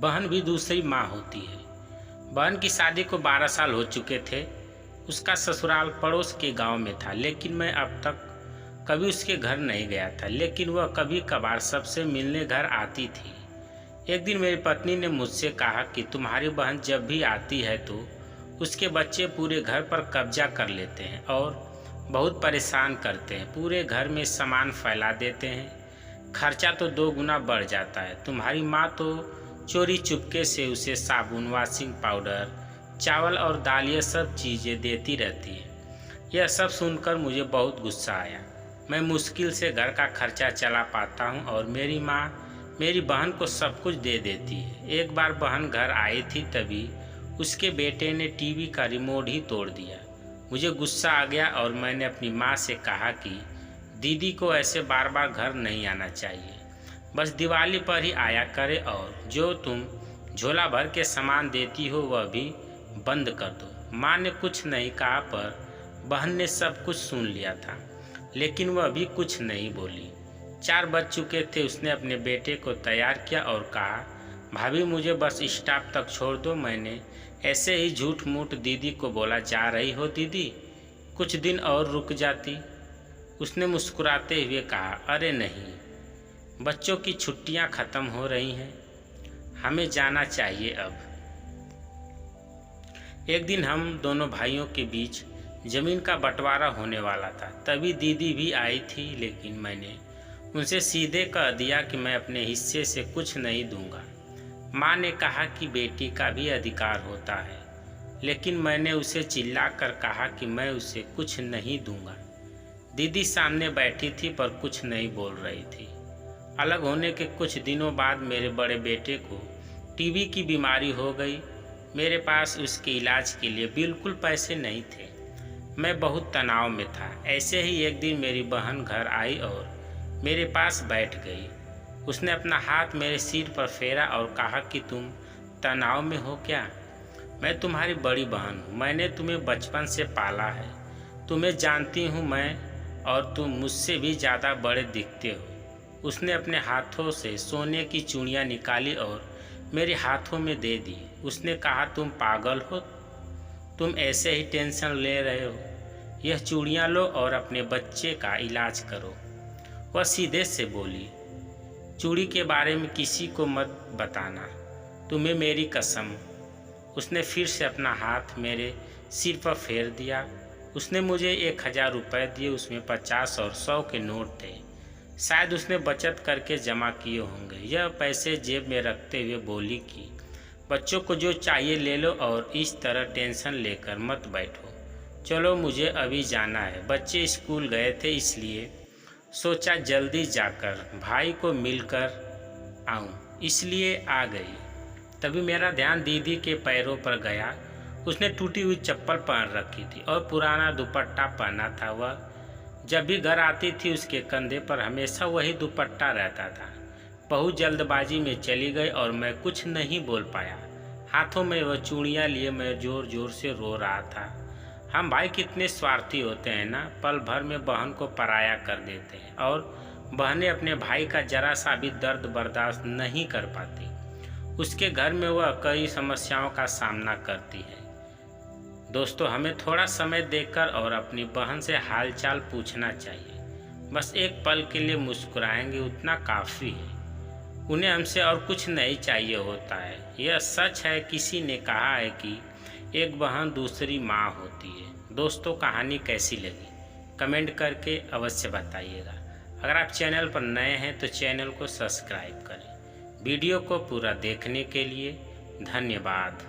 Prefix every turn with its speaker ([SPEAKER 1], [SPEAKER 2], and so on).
[SPEAKER 1] बहन भी दूसरी माँ होती है। बहन की शादी को 12 साल हो चुके थे। उसका ससुराल पड़ोस के गांव में था, लेकिन मैं अब तक कभी उसके घर नहीं गया था। लेकिन वह कभी कभार सबसे मिलने घर आती थी। एक दिन मेरी पत्नी ने मुझसे कहा कि तुम्हारी बहन जब भी आती है तो उसके बच्चे पूरे घर पर कब्जा कर लेते हैं और बहुत परेशान करते हैं। पूरे घर में सामान फैला देते हैं। खर्चा तो 2 गुना बढ़ जाता है। तुम्हारी माँ तो चोरी चुपके से उसे साबुन, वॉशिंग पाउडर, चावल और दाल ये सब चीज़ें देती रहती है। यह सब सुनकर मुझे बहुत गुस्सा आया। मैं मुश्किल से घर का खर्चा चला पाता हूँ और मेरी माँ मेरी बहन को सब कुछ दे देती है। एक बार बहन घर आई थी, तभी उसके बेटे ने टीवी का रिमोट ही तोड़ दिया। मुझे गुस्सा आ गया और मैंने अपनी माँ से कहा कि दीदी को ऐसे बार बार घर नहीं आना चाहिए, बस दिवाली पर ही आया करे और जो तुम झोला भर के सामान देती हो वह भी बंद कर दो। माँ ने कुछ नहीं कहा, पर बहन ने सब कुछ सुन लिया था, लेकिन वह भी कुछ नहीं बोली। 4 बज चुके थे। उसने अपने बेटे को तैयार किया और कहा, भाभी मुझे बस स्टॉप तक छोड़ दो। मैंने ऐसे ही झूठ मूठ दीदी को बोला, जा रही हो दीदी, कुछ दिन और रुक जाती। उसने मुस्कुराते हुए कहा, अरे नहीं, बच्चों की छुट्टियां ख़त्म हो रही हैं, हमें जाना चाहिए अब। एक दिन हम दोनों भाइयों के बीच ज़मीन का बंटवारा होने वाला था। तभी दीदी भी आई थी, लेकिन मैंने उनसे सीधे कह दिया कि मैं अपने हिस्से से कुछ नहीं दूंगा। माँ ने कहा कि बेटी का भी अधिकार होता है, लेकिन मैंने उसे चिल्लाकर कहा कि मैं उसे कुछ नहीं दूंगा। दीदी सामने बैठी थी पर कुछ नहीं बोल रही थी। अलग होने के कुछ दिनों बाद मेरे बड़े बेटे को टीबी की बीमारी हो गई। मेरे पास उसके इलाज के लिए बिल्कुल पैसे नहीं थे। मैं बहुत तनाव में था। ऐसे ही एक दिन मेरी बहन घर आई और मेरे पास बैठ गई। उसने अपना हाथ मेरे सिर पर फेरा और कहा कि तुम तनाव में हो क्या? मैं तुम्हारी बड़ी बहन हूँ, मैंने तुम्हें बचपन से पाला है, तुम्हें जानती हूँ मैं, और तुम मुझसे भी ज़्यादा बड़े दिखते हो। उसने अपने हाथों से सोने की चूड़ियाँ निकाली और मेरे हाथों में दे दी। उसने कहा, तुम पागल हो, तुम ऐसे ही टेंशन ले रहे हो, यह चूड़ियाँ लो और अपने बच्चे का इलाज करो। वह सीधे से बोली, चूड़ी के बारे में किसी को मत बताना, तुम्हें मेरी कसम। उसने फिर से अपना हाथ मेरे सिर पर फेर दिया। उसने मुझे 1000 रुपये दिए। उसमें 50 और 100 के नोट थे। शायद उसने बचत करके जमा किए होंगे। यह पैसे जेब में रखते हुए बोली कि बच्चों को जो चाहिए ले लो और इस तरह टेंशन लेकर मत बैठो। चलो मुझे अभी जाना है। बच्चे स्कूल गए थे, इसलिए सोचा जल्दी जाकर भाई को मिलकर आऊं, इसलिए आ गई। तभी मेरा ध्यान दीदी के पैरों पर गया। उसने टूटी हुई चप्पल पहन रखी थी और पुराना दुपट्टा पहना था। वह जब भी घर आती थी उसके कंधे पर हमेशा वही दुपट्टा रहता था। बहुत जल्दबाजी में चली गई और मैं कुछ नहीं बोल पाया। हाथों में वह चूड़ियाँ लिए मैं ज़ोर ज़ोर से रो रहा था। हम भाई कितने स्वार्थी होते हैं ना, पल भर में बहन को पराया कर देते हैं और बहनें अपने भाई का जरा सा भी दर्द बर्दाश्त नहीं कर पाती। उसके घर में वह कई समस्याओं का सामना करती है। दोस्तों, हमें थोड़ा समय देकर और अपनी बहन से हालचाल पूछना चाहिए। बस एक पल के लिए मुस्कुराएंगे, उतना काफ़ी है। उन्हें हमसे और कुछ नहीं चाहिए होता है। यह सच है, किसी ने कहा है कि एक बहन दूसरी माँ होती है। दोस्तों, कहानी कैसी लगी कमेंट करके अवश्य बताइएगा। अगर आप चैनल पर नए हैं तो चैनल को सब्सक्राइब करें। वीडियो को पूरा देखने के लिए धन्यवाद।